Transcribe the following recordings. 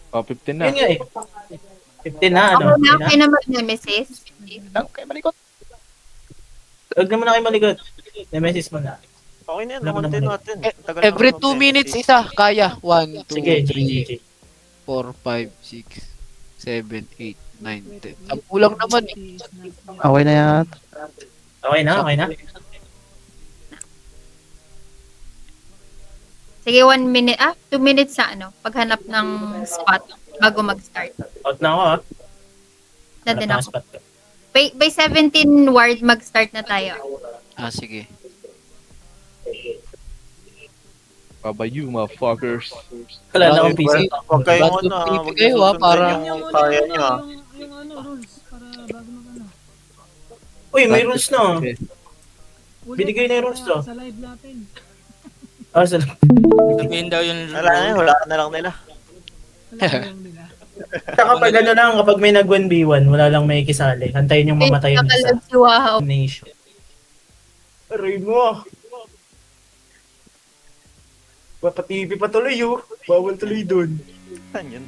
Oh, 15 na. Yun nga eh. 15 na, ano? Ako na, 15 na. kayo na mag-nemesis. Lang kayo malikot. Huwag naman na kayo maligot. Nemesis mo na. Okay na yan, Wala pa naman din naman natin. Tagal Every naman 2 ng minutes Nemesis. isa, kaya. 1, 2, Sige, 3, 4, 5, 6, 7, 8, 9, 10. Ang kulang naman eh. Okay na yan. Okay na, okay na. Sige, 1 minute, 2 minutes sa ano, paghanap ng spot bago mag-start. Out na ako ah. Nandun Hanap ng ako. spot ko. By 17 ward, mag-start na tayo. Sige. Babayu, motherfuckers. Wala na akong PC. Huwag kayong Random ano, TV huwag kayo, niyo para- susundin yung kaya niyo ah. Yung ano, rules, para bago mag-ano. Uy, may rules na. Ulit Binigay na yung rules to. Sa live natin. Ah, salamat. Sabihin daw yung Wala na, wala na lang nila. Wala na lang nila. Saka pag ano lang, kapag may nag 1v1, wala lang may kisali. Hantayin yung mamatay yung isa. Nakalag si Wow. Nation. Aray mo. Papatipi pa tuloy yun. Bawal tuloy dun. Saan yun?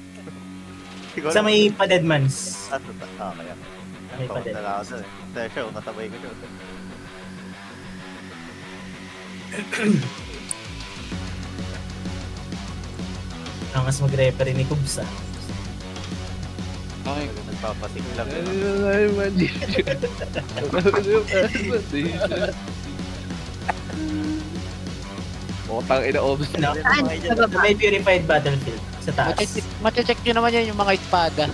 Sa may pa-deadmans. Kaya. May Takot pa-dead. na lang ako dun eh. Sa show, katabay ko show. Angas mag-referee ni Kubs ah. Okay. Nagpapasing lang. Ay, mali. Otang ina obs. Ano? Saan? Sa baba. May purified battlefield sa taas. Mache-check nyo naman yan yung mga espada.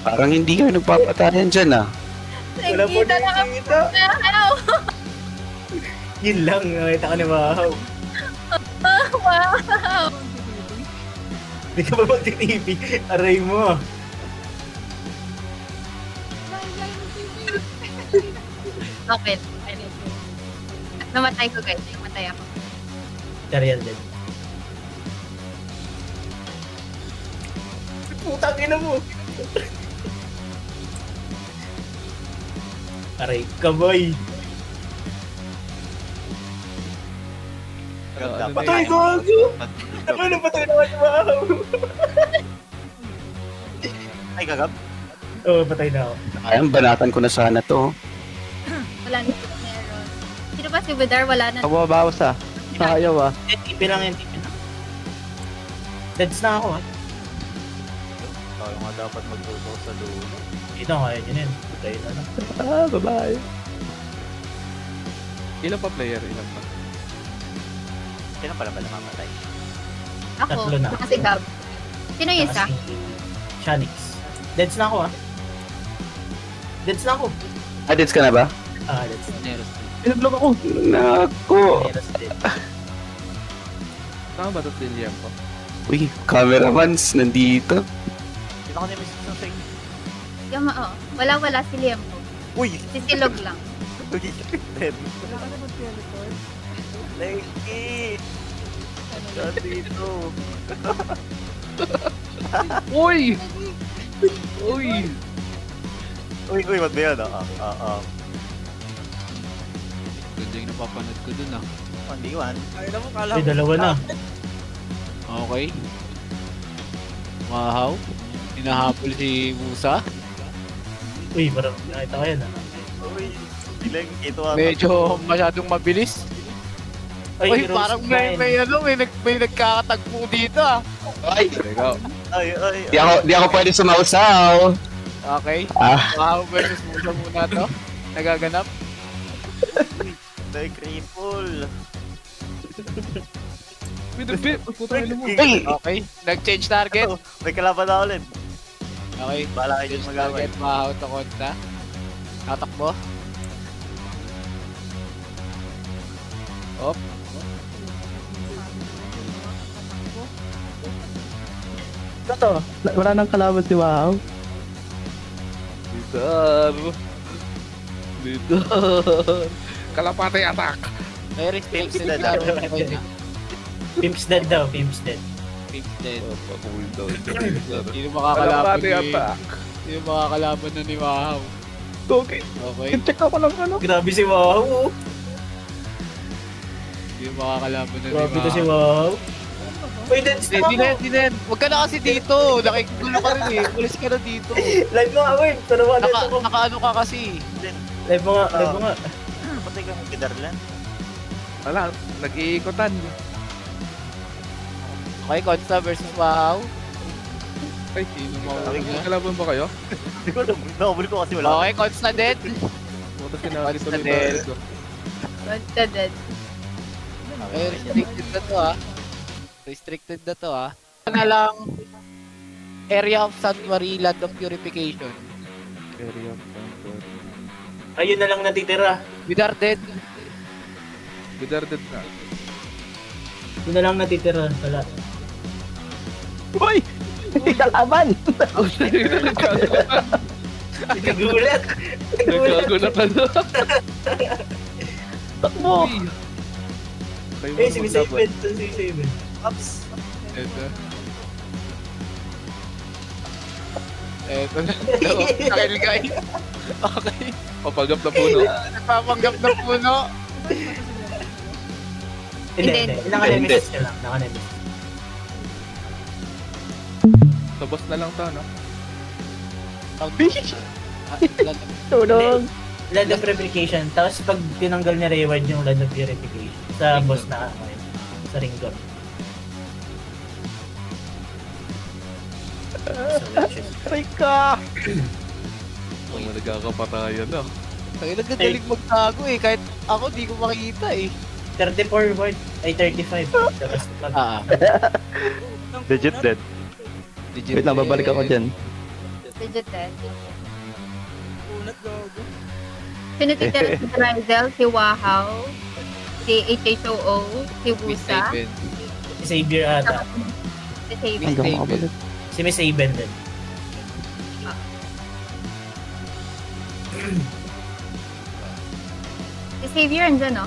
Parang hindi kayo nagpapatayan dyan ah. Wala po Nakikita na kami. nakikita. Wow! Yun lang, nakita ko ni Wow. Wow! Hindi ka ba magtitipi? Aray mo. Okay. Namatay ko guys. Namatay ako. Serial din. Putang ina mo. Aray ka boy. Ganda. Patay ko ako. Ano na patay naman ni Wow? Ay, gagab. Oo, patay na ako. Ayun, banatan ko na sana to. Wala na sila meron. Sino ba si Budar? Wala na. Kababawas ah. Sayaw ah. TP lang yan, TP lang. Deads na ako ah. Tayo nga dapat magluto sa dulo. Dito, kaya nyo na yun. Patay na lang. Ah, babae. Ilan pa player? Ilan pa? Sino pala ba namamatay? Ako. Tatlo na. Kasi Gab. Sino yung isa? Shanix. Deads na ako ah. Deads na ako. Adits ka na ba? Ah, deads na. Neros. Pinablog ako. Naku. Meron sa dead. Tama ba ito William po? Uy, cameramans nandito. Sino ka nemesis ng sa inyo? Yama, oh. Wala si Liam ko. Uy! Si Silog lang. Dead. Wala ka na mag-teleport. Lekki! Saan dito? Uy! Uy! Uy, ba't ba yan? Ganda yung napapanood ko dun ah. 1v1. May dalawa na. Okay. Wow. Hinahabol si Musa. Uy, parang nakita ko yan ah. Uy! Bilang ito ata. Medyo masyadong mabilis. Uy, Heroes parang may nagkakatagpo dito ah. Ay, There you go. Ay! di ako pwede sumausaw. Okay. Ah, Wow versus Musa muna to. Nagaganap. Ay, cripple! With the bit! Putang ina mo. Uy! Okay. Nag-change target. Oh, may kalaban na ulit. Okay. Bala kayo dyan mag-away. Target mahaw to konta. Tatakbo. Op. ito. Wala nang kalaban si Wow. Bitar! Bitar! Kalapate attack! May respect Pimp's sila dead. laro na kayo na. Pimp's dead daw, Pimp's dead. Pimp's dead. Oh, pa-cooldown. Sino makakalaban Kalapate ni... attack! Sino makakalaban na ni Mahaw? Okay. Okay. Check ako lang ano. Grabe si Wow. Sino makakalaban na ni Grabe to si Mahaw? Wow. Uy, Dens na Hindi ako. na yan. Huwag ka na kasi dito. Nakikulo ka rin eh. Umalis ka na dito. Live mo nga, Win. Turuan dito ko. Nakaano ka kasi. Live mo nga, live mo nga. Patay ka kay Darlan. Wala, nag-iikotan. Okay, Consta versus Wow. Ay, sino mo? Tawag na. Kalaban ba kayo? Hindi ko alam. Nakabuli ko kasi wala. Okay, Consta dead. Puta sinali Basta tuloy din. ko. Dead. Okay, restricted na to ah. Restricted na to ah. Ano na lang. Area of Sanctuary, Land of Purification. Area of Comfort. Ayun na lang natitira. With our dead. Bidarded na. Yun na lang natitira. Wala. Uy! Kalaban! Nagulat. Nagkagulat na doon. Takbo! Kayo Eh, mo si naman Miss dapat. Aven. Saan si Miss Aven? Ups. Ito. Eto na. Nakil guys. Okay. Papagap na puno. Nagpapanggap na puno. Hindi, Hindi. hindi. Naka-nemesis ka lang. Naka-nemesis. Tapos na lang to, no? Tulong! Land of Purification. Tapos pag tinanggal niya reward yung Land of Purification sa boss na sa Ringgor. Aray ka! Mga nagkakapatayan na. Kaya nagagaling magtago eh. Kahit ako di ko makita eh. 34 ward. Ay, 35. Tapos pag... Legit dead. Wait lang, babalik ako dyan. Legit dead. Unat gago. Pinatitira si Rizel, si Wahaw, si HHOO, si Miss Wusa, Saben. Si Xavier ata. si Xavier. Hanggang makabalik. Si Miss Aven din. Si Xavier andyan, no?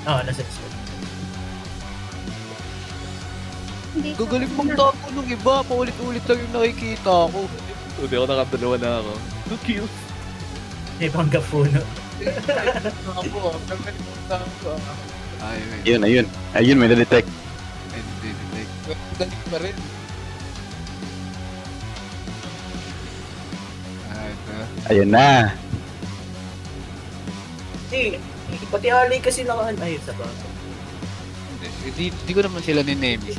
Oo, nasa Discord. Hindi. Gagaling magtago nung iba. Paulit-ulit lang yung nakikita ko. Hindi ako nakadalawa na ako. 2 kills. May panggapuno. Ako ah. Gagaling magtago ah. Ay, wait. Ayun. Ayun, may na-detect. Hindi. Galing pa rin. Ay, ito. Ayun na. Pati alay kasi nakahan. Ay, sa ba? Hindi ko naman sila ni Nemesis.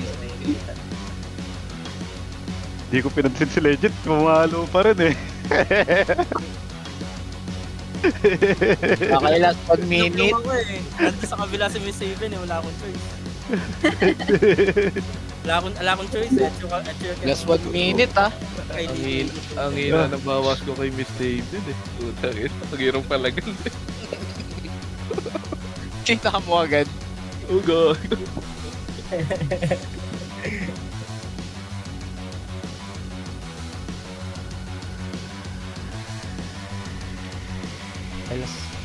Hindi ko pinansin si Legend. Pumalo pa rin eh. Okay, last 1 minute. Ako eh. Nandun sa kabila si Miss Saven eh. Wala akong choice. wala akong choice eh. Last 1 minute ah. Ang hina ng bawas ko kay Miss David eh. Putang ina. Ang hirong palagal eh. Kita mo agad. Oh god.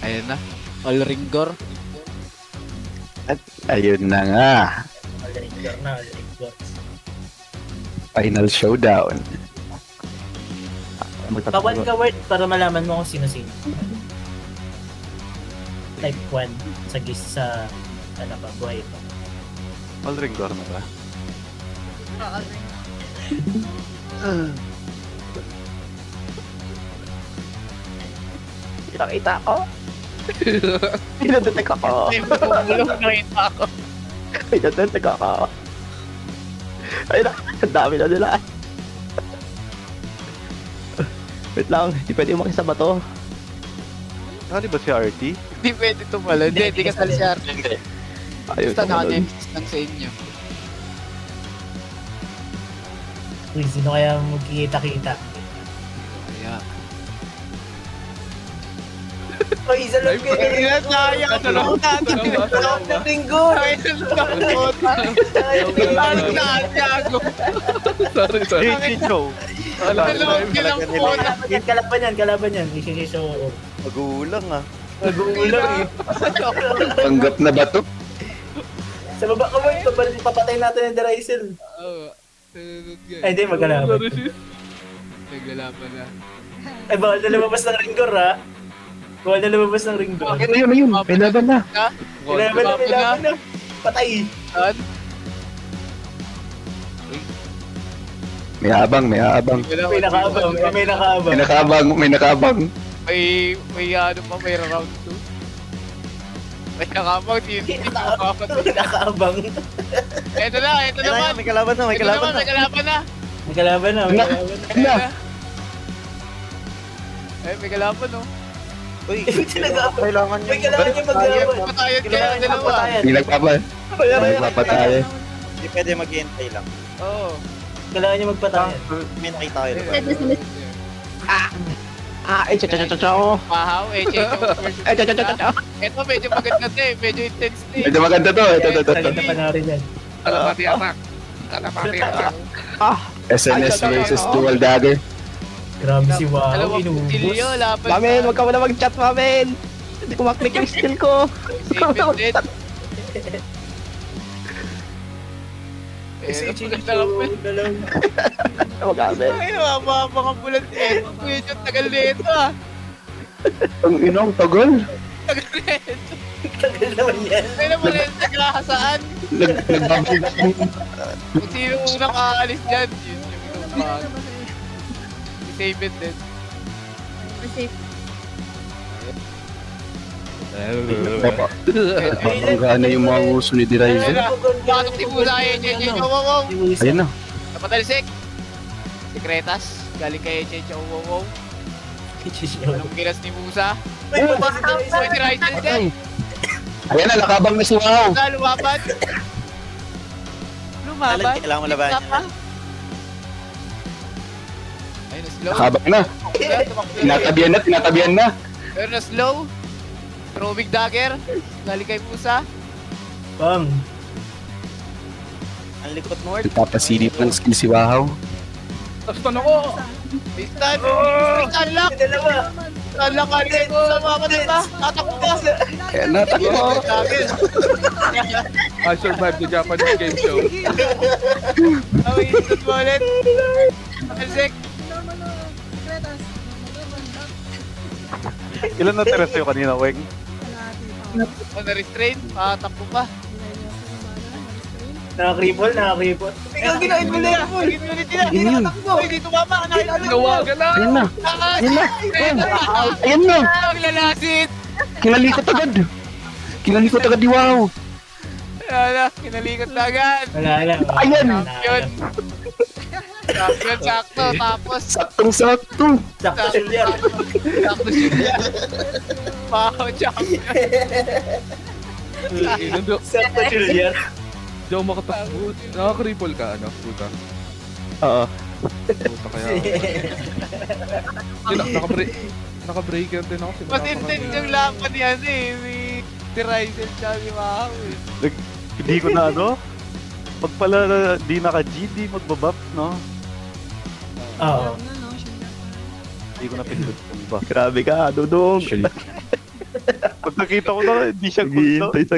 Ayun na. All Ringgor. Ayun na nga. Alright, na. Final showdown. Kawan ka word para malaman mo kung sino-sino. Type 1 sa gis sa ano pa, buhay pa. All Ringgor na ba? Kita ko. Pinadetect ako. Bulong nakita ako. Pinadetect ako. Ay na, ang dami na nila. Wait lang, di pwede umakit sa bato. Ano ba si RT? Hindi pwede tumala. Hindi kasali si Arte. Ayun, Basta tumalon. naka-nemesis lang sa inyo. Uy, sino kaya magkikita-kita? Kaya. Uy, isa lang kayo. Sayang na lang natin. Loob ng linggo. Sayang na Tiago. Sorry. JT Show! Dalawang kilang po na. Kalaban yan. Isisisyo. Magulang ah. Nag-uulang eh. Tanggap na ba to? Sa baba ka ba? Papatay natin yung Derizel. Ay, hindi, magkalaban. Naglalaban na. Ay, bawal na lumabas ng Ringgor, ha? Bawal na lumabas ng Ringgor. Ayun. May laban na. May laban na. Patay! Saan? May abang, may abang. May nakaabang, may nakaabang. May nakaabang, may nakaabang. May ano pa, may round 2. May nakabang, hindi May nakaabang. Ito naman. May kalaban na, may kalaban na. May kalaban na. May kalaban na, may kalaban na. Na. Eh, may kalaban, no? Uy, Nag-aabang. kailangan May yung... kailangan niya mag-aabang. Patayan kayo Kailangan niya dalawa. magpatayan. May nagpapal. May nagpapatayo. Hindi pwede mag-hintay lang. Oo. Kailangan niya magpatayan. May nakita kayo. Pwede sa Miss Pahaw, cha. Ito medyo maganda to eh. Medyo intense to eh. Medyo maganda to. Ito. Talaga na panoorin yan. Kalapati attack. Kalapati attack. SNS versus Dual Dagger. Grabe si Wow, Dalawang inubos. putilyo, laban Mamen, wag ka muna mag-chat, Mamen! Hindi ko maklik yung skill ko. Save it, Kasi maganda lang po. Wag Mamen. Ay, mga bulan eh. Medyo tagal na ito ah. Ang inong tagal. Tagal na ito. Tagal naman yan. Ay naman na yung nagkakasaan. Nagbabagin. Kung sino unang aalis dyan, yun yung inumpahan. Save it din. Safe. Napakagana yung mga uso ni Dirizen. Bakit si Musa kayo, wow. Ayun na. Napadalisik. Sekretas. Galing kay Cheche, wow. Anong gilas ni Musa? May papasok na isa. Pwede Ryzen dyan. Ayan na, nakabang na si Wow. Lumaban. Lumaban. Kailangan mo laban Tap niya. pa. Ayun na slow. Nakabang na. Tinatabihan na. Ayun na slow. Throwing dagger. Galing kay Musa. Bang. Ang likot north. Ipapasilip ng skill si Wow. Tastan ako! Stun. Unlock. Dalawa. Unlock ka rin ko. Mamatay ba? Tatakbo ka. Ayan na, takbo. I survived the Japanese game show. Away, instant wallet. Alsek. Ilan na tira sa'yo kanina, Weng? Na-restrain. Tatakbo pa. Nakakripol, nakakripol. Ikaw ginahin mo na yan. Yun yun. Uy, dito mama. Nawagan na! Ayan na. Ayan na. Ayan na. Ang lalasit. Kinalikot agad. Kinalikot agad ni Wow. Wala, kinalikot na agad. Wala. Ayan. Yun. Champion, sakto. Tapos, Saktong-sakto. Sakto siya yan. sakto siya. Wow, champion. Sakto siya yan. Di ako makatakbo. Nakakripple ka, ano? Puta. Oo. Puta kaya. Naka-breaker din ako. Mas intense yung laban yan eh. Si Ryzen siya si Mahaw eh. Hindi ko na ano? Pag pala di naka-GD, magbabuff, no? Oo. Hindi ko na pinindot yung buff. Grabe ka, Dudong. Pag nakita ko na, hindi siya cooldown. Naghihintay sa